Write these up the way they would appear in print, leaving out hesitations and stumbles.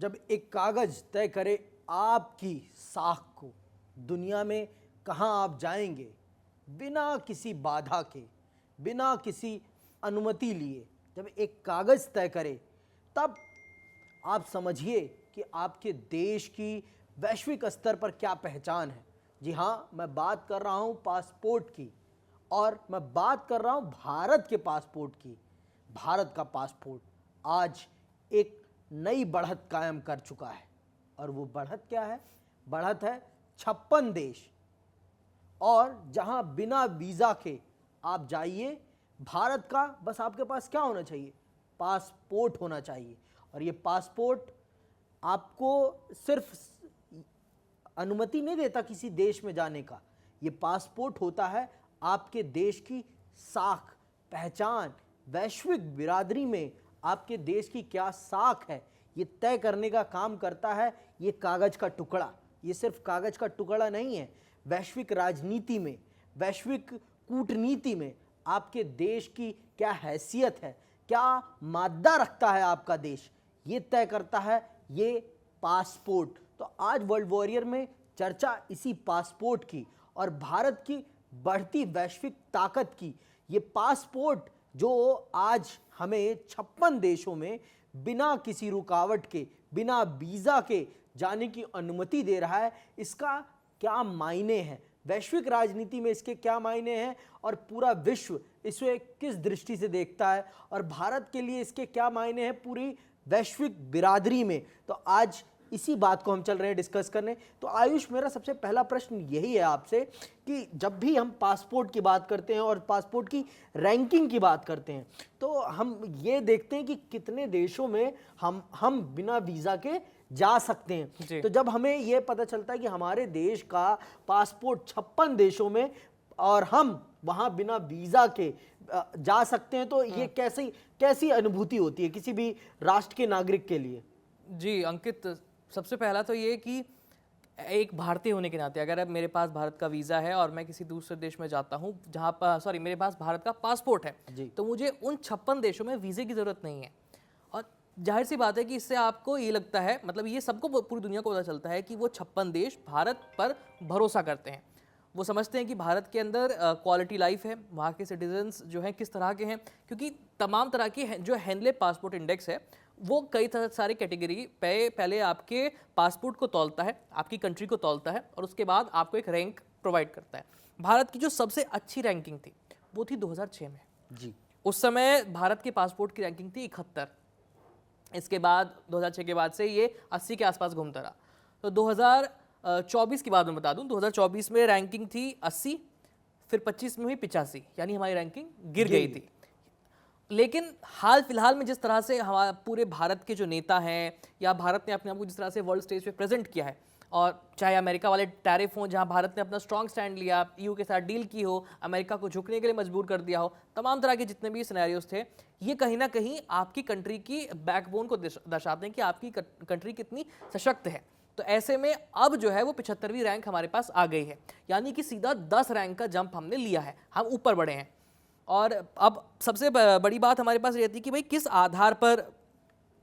जब एक कागज तय करे आपकी साख को, दुनिया में कहाँ आप जाएंगे, बिना किसी बाधा के, बिना किसी अनुमति लिए, जब एक कागज तय करे, तब आप समझिए कि आपके देश की वैश्विक स्तर पर क्या पहचान है। जी हाँ, मैं बात कर रहा हूँ पासपोर्ट की, और मैं बात कर रहा हूँ भारत के पासपोर्ट की। भारत का पासपोर्ट आज एक नई बढ़त कायम कर चुका है, और वो बढ़त क्या है? बढ़त है 56 देश, और जहां बिना वीज़ा के आप जाइए। भारत का बस आपके पास क्या होना चाहिए? पासपोर्ट होना चाहिए। और ये पासपोर्ट आपको सिर्फ अनुमति नहीं देता किसी देश में जाने का, ये पासपोर्ट होता है आपके देश की साख, पहचान, वैश्विक बिरादरी में आपके देश की क्या साख है, ये तय करने का काम करता है ये कागज का टुकड़ा। ये सिर्फ कागज का टुकड़ा नहीं है, वैश्विक राजनीति में, वैश्विक कूटनीति में आपके देश की क्या हैसियत है, क्या मादा रखता है आपका देश, ये तय करता है ये पासपोर्ट। तो आज वर्ल्ड वॉरियर में चर्चा इसी पासपोर्ट की और भारत की बढ़ती वैश्विक ताकत की। ये पासपोर्ट जो आज हमें 56 देशों में बिना किसी रुकावट के, बिना वीज़ा के जाने की अनुमति दे रहा है, इसका क्या मायने हैं, वैश्विक राजनीति में इसके क्या मायने हैं, और पूरा विश्व इसे किस दृष्टि से देखता है, और भारत के लिए इसके क्या मायने हैं पूरी वैश्विक बिरादरी में। तो आज इसी बात को हम चल रहे हैं डिस्कस करने। तो आयुष, मेरा सबसे पहला प्रश्न यही है आपसे कि जब भी हम पासपोर्ट की बात करते हैं और पासपोर्ट की रैंकिंग की बात करते हैं, तो हम ये देखते हैं कि कितने देशों में हम बिना वीज़ा के जा सकते हैं। तो जब हमें ये पता चलता है कि हमारे देश का पासपोर्ट 56 देशों में और हम वहाँ बिना वीज़ा के जा सकते हैं, तो ये कैसी अनुभूति होती है किसी भी राष्ट्र के नागरिक के लिए? जी अंकित, सबसे पहला तो ये कि एक भारतीय होने के नाते अगर अब मेरे पास भारत का वीज़ा है और मैं किसी दूसरे देश में जाता हूँ जहाँ पर मेरे पास भारत का पासपोर्ट है, तो मुझे उन 56 देशों में वीज़े की ज़रूरत नहीं है। और जाहिर सी बात है कि इससे आपको ये लगता है, मतलब ये सबको, पूरी दुनिया को पता चलता है कि वो 56 देश भारत पर भरोसा करते हैं। वो समझते हैं कि भारत के अंदर क्वालिटी लाइफ है, वहाँ के सिटीजन्स जो हैं किस तरह के हैं, क्योंकि तमाम तरह की जो हैंडले पासपोर्ट इंडेक्स है वो कई सारी कैटेगरी पे पहले आपके पासपोर्ट को तौलता है, आपकी कंट्री को तौलता है, और उसके बाद आपको एक रैंक प्रोवाइड करता है। भारत की जो सबसे अच्छी रैंकिंग थी वो थी 2006 में जी। उस समय भारत के पासपोर्ट की रैंकिंग थी 71। इसके बाद 2006 के बाद से ये 80 के आसपास घूमता रहा। तो 2024 की बात मैं बता दूं, 2024 में रैंकिंग थी 80, फिर 25 में हुई 85, यानी हमारी रैंकिंग गिर गई थी। लेकिन हाल फिलहाल में जिस तरह से हमारे पूरे भारत के जो नेता हैं या भारत ने अपने आप को जिस तरह से वर्ल्ड स्टेज पे प्रेजेंट किया है, और चाहे अमेरिका वाले टैरिफ हों जहां भारत ने अपना स्ट्रॉन्ग स्टैंड लिया, ईयू के साथ डील की हो, अमेरिका को झुकने के लिए मजबूर कर दिया हो, तमाम तरह के जितने भी सिनेरियोज थे, ये कहीं ना कहीं आपकी कंट्री की बैकबोन को दर्शाते हैं कि आपकी कंट्री कितनी सशक्त है। तो ऐसे में अब जो है वो 75वीं रैंक हमारे पास आ गई है, यानी कि सीधा 10 रैंक का जंप हमने लिया है, हम ऊपर बढ़े हैं। और अब सबसे बड़ी बात हमारे पास रहती है कि भाई किस आधार पर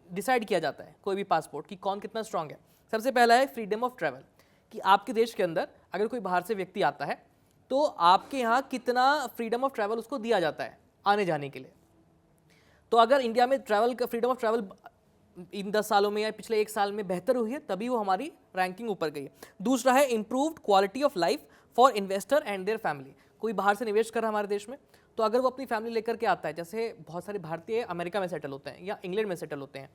डिसाइड किया जाता है कोई भी पासपोर्ट कि कौन कितना स्ट्रांग है। सबसे पहला है फ्रीडम ऑफ ट्रैवल, कि आपके देश के अंदर अगर कोई बाहर से व्यक्ति आता है तो आपके यहाँ कितना फ्रीडम ऑफ ट्रैवल उसको दिया जाता है आने जाने के लिए। तो अगर इंडिया में ट्रैवल का फ्रीडम ऑफ ट्रैवल इन 10 सालों में या पिछले 1 साल में बेहतर हुई है, तभी वो हमारी रैंकिंग ऊपर गई है। दूसरा है improved quality of life for investor and their family. कोई बाहर से निवेश कर रहा है हमारे देश में, तो अगर वो अपनी फैमिली लेकर के आता है, जैसे बहुत सारे भारतीय अमेरिका में सेटल होते हैं या इंग्लैंड में सेटल होते हैं,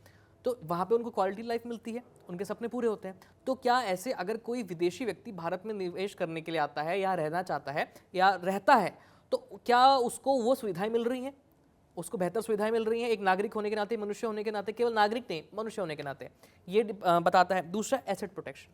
तो वहाँ पे उनको क्वालिटी लाइफ मिलती है, उनके सपने पूरे होते हैं। तो क्या ऐसे अगर कोई विदेशी व्यक्ति भारत में निवेश करने के लिए आता है या रहना चाहता है या रहता है, तो क्या उसको वो सुविधाएं मिल रही हैं, उसको बेहतर सुविधाएं मिल रही हैं एक नागरिक होने के नाते, मनुष्य होने के नाते, केवल नागरिक नहीं मनुष्य होने के नाते, ये बताता है। दूसरा एसेट प्रोटेक्शन,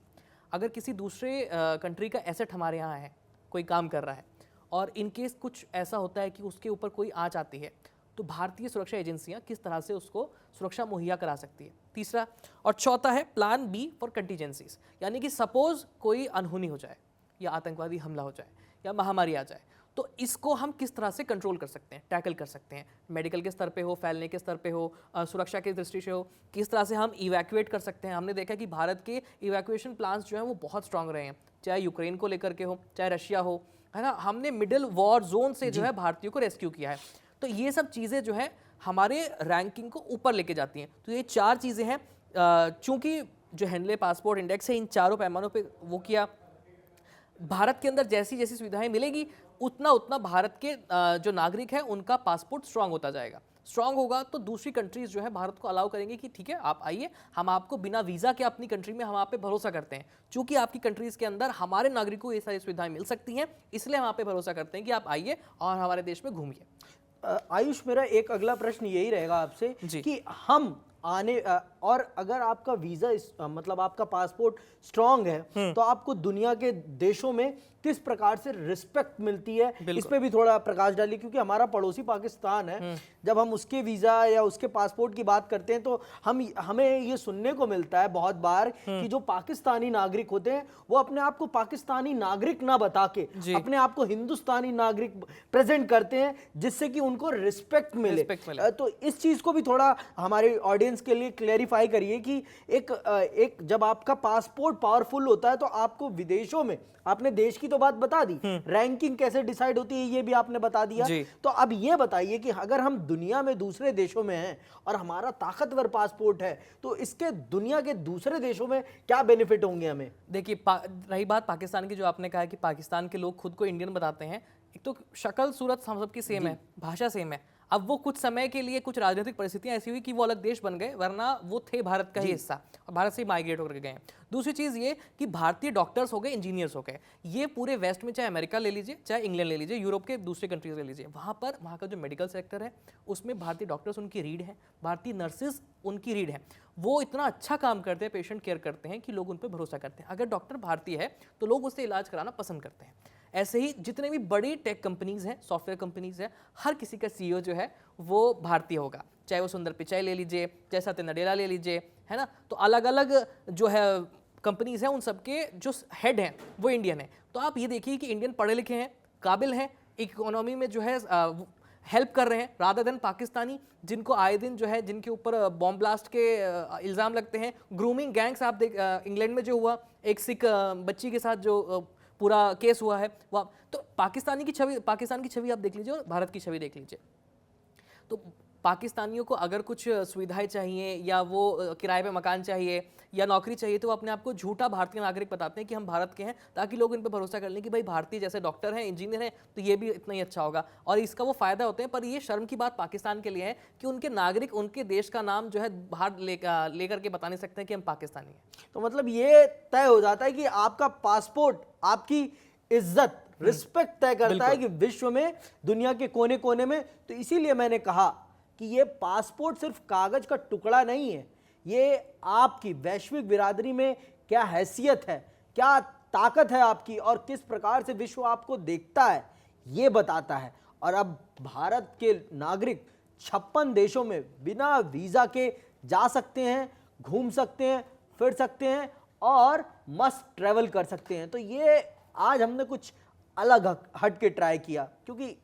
अगर किसी दूसरे कंट्री का एसेट हमारे यहाँ है, कोई काम कर रहा है, और इनकेस कुछ ऐसा होता है कि उसके ऊपर कोई आंच आती है, तो भारतीय सुरक्षा एजेंसियां किस तरह से उसको सुरक्षा मुहैया करा सकती है। तीसरा और चौथा है प्लान बी फॉर कंटीजेंसीज, यानी कि सपोज कोई अनहोनी हो जाए या आतंकवादी हमला हो जाए या महामारी आ जाए, तो इसको हम किस तरह से कंट्रोल कर सकते हैं, टैकल कर सकते हैं, मेडिकल के स्तर पे हो, फैलने के स्तर पे हो, सुरक्षा की दृष्टि से हो, किस तरह से हम इवैक्यूएट कर सकते हैं। हमने देखा कि भारत के इवैक्यूएशन प्लान्स जो हैं वो बहुत स्ट्रांग रहे हैं, चाहे यूक्रेन को लेकर के हो, चाहे रशिया हो, है ना। हमने मिडिल वॉर जोन से जो है भारतीयों को रेस्क्यू किया है। तो ये सब चीज़ें जो है हमारे रैंकिंग को ऊपर लेके जाती हैं। तो ये 4 चीज़ें हैं, चूंकि जो हेनले पासपोर्ट इंडेक्स है इन चारों पैमानों पे वो किया, भारत के अंदर जैसी जैसी सुविधाएं मिलेगी उतना उतना भारत के जो नागरिक हैं उनका पासपोर्ट स्ट्रांग होता जाएगा। स्ट्रांग होगा तो दूसरी कंट्रीज जो है भारत को अलाउ करेंगे कि ठीक है आप आइए, हम आपको बिना वीज़ा के अपनी कंट्री में हम आप पे भरोसा करते हैं। चूंकि आपकी कंट्रीज के अंदर हमारे नागरिकों को ये सारी सुविधाएं मिल सकती हैं, इसलिए हम आप पे भरोसा करते हैं कि आप आइए और हमारे देश में घूमिए। आयुष, मेरा एक अगला प्रश्न यही रहेगा आपसे कि हम आने और अगर आपका वीजा मतलब आपका पासपोर्ट स्ट्रांग है तो आपको दुनिया के देशों में किस प्रकार से रिस्पेक्ट मिलती है, इस पे भी थोड़ा प्रकाश डालिए। क्योंकि हमारा पड़ोसी पाकिस्तान है, जब हम उसके वीजा या उसके पासपोर्ट की बात करते हैं तो हमें ये सुनने को मिलता है बहुत बार कि जो पाकिस्तानी नागरिक होते हैं वो अपने आप को पाकिस्तानी नागरिक ना बता के अपने आप को हिंदुस्तानी नागरिक प्रेजेंट करते हैं, जिससे कि उनको रिस्पेक्ट मिले। तो इस चीज को भी थोड़ा हमारे ऑडियंस के लिए क्लेरिफाई करिए कि एक जब आपका पासपोर्ट पावरफुल होता है तो आपको विदेशों में, आपने देश की तो बात बता दी, रैंकिंग कैसे डिसाइड होती है ये भी आपने बता दिया। तो अब ये बताइए कि अगर हम दुनिया में दूसरे देशों में हैं और हमारा ताकतवर पासपोर्ट है तो इसके दुनिया के दूसरे देशों में क्या बेनिफिट होंगे हमें? देखिए, रही बात पाकिस्तान की, जो आपने कहा कि पाकिस्तान के लोग खुद को इंडियन बताते हैं, एक तो शक्ल सूरत हम सबकी सेम है, भाषा सेम है। अब वो कुछ समय के लिए कुछ राजनीतिक परिस्थितियां ऐसी हुई कि वो अलग देश बन गए, वरना वो थे भारत का ही हिस्सा और भारत से माइग्रेट होकर गए। दूसरी चीज़ ये कि भारतीय डॉक्टर्स हो गए, इंजीनियर्स हो गए, ये पूरे वेस्ट में, चाहे अमेरिका ले लीजिए, चाहे इंग्लैंड ले लीजिए, यूरोप के दूसरे कंट्रीज ले लीजिए, वहाँ का जो मेडिकल सेक्टर है उसमें भारतीय डॉक्टर्स उनकी रीढ़ है, भारतीय नर्सेज उनकी रीढ़ है। वो इतना अच्छा काम करते हैं, पेशेंट केयर करते हैं कि लोग उन पर भरोसा करते हैं। अगर डॉक्टर भारतीय है तो लोग उससे इलाज कराना पसंद करते हैं। ऐसे ही जितने भी बड़ी टेक कंपनीज हैं, सॉफ्टवेयर कंपनीज हैं, हर किसी का सीईओ जो है वो भारतीय होगा, चाहे वो सुंदर पिचाई ले लीजिए, चाहे सत्य नडेला ले लीजिए, है ना। तो अलग अलग जो है कंपनीज हैं उन सबके जो हेड हैं वो इंडियन है। तो आप ये देखिए कि इंडियन पढ़े लिखे हैं, काबिल हैं, इकोनॉमी में जो है हेल्प कर रहे हैं, रादर देन पाकिस्तानी जिनको आए दिन जो है, जिनके ऊपर बॉम्ब ब्लास्ट के इल्ज़ाम लगते हैं, ग्रूमिंग गैंग्स। आप देख इंग्लैंड में जो हुआ एक सिख बच्ची के साथ जो पूरा केस हुआ है, वो तो पाकिस्तान की छवि आप देख लीजिए और भारत की छवि देख लीजिए। तो पाकिस्तानियों को अगर कुछ सुविधाएं चाहिए या वो किराए पे मकान चाहिए या नौकरी चाहिए तो वो अपने आप को झूठा भारतीय नागरिक बताते हैं कि हम भारत के हैं, ताकि लोग इन पर भरोसा कर लें कि भाई भारतीय जैसे डॉक्टर हैं, इंजीनियर हैं, तो ये भी इतना ही अच्छा होगा और इसका वो फायदा होते हैं। पर ये शर्म की बात पाकिस्तान के लिए है कि उनके नागरिक उनके देश का नाम जो है बाहर लेकर के बता नहीं सकते हैं कि हम पाकिस्तानी हैं। तो मतलब ये तय हो जाता है कि आपका पासपोर्ट आपकी इज्जत, रिस्पेक्ट तय करता है कि विश्व में, दुनिया के कोने कोने में। तो इसीलिए मैंने कहा कि ये पासपोर्ट सिर्फ कागज का टुकड़ा नहीं है, ये आपकी वैश्विक बिरादरी में क्या हैसियत है, क्या ताकत है आपकी और किस प्रकार से विश्व आपको देखता है, ये बताता है। और अब भारत के नागरिक 56 देशों में बिना वीज़ा के जा सकते हैं, घूम सकते हैं, फिर सकते हैं और मस्त ट्रैवल कर सकते हैं। तो ये आज हमने कुछ अलग हट के ट्राई किया, क्योंकि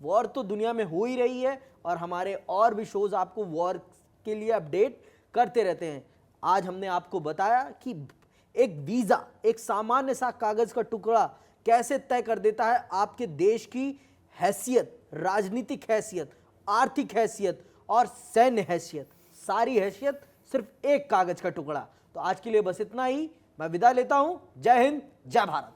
वॉर तो दुनिया में हो ही रही है और हमारे और भी शोज आपको वॉर के लिए अपडेट करते रहते हैं। आज हमने आपको बताया कि एक वीज़ा, एक सामान्य सा कागज़ का टुकड़ा कैसे तय कर देता है आपके देश की हैसियत, राजनीतिक हैसियत, आर्थिक हैसियत और सैन्य हैसियत, सारी हैसियत सिर्फ एक कागज़ का टुकड़ा। तो आज के लिए बस इतना ही, मैं विदा लेता हूँ। जय हिंद, जय भारत।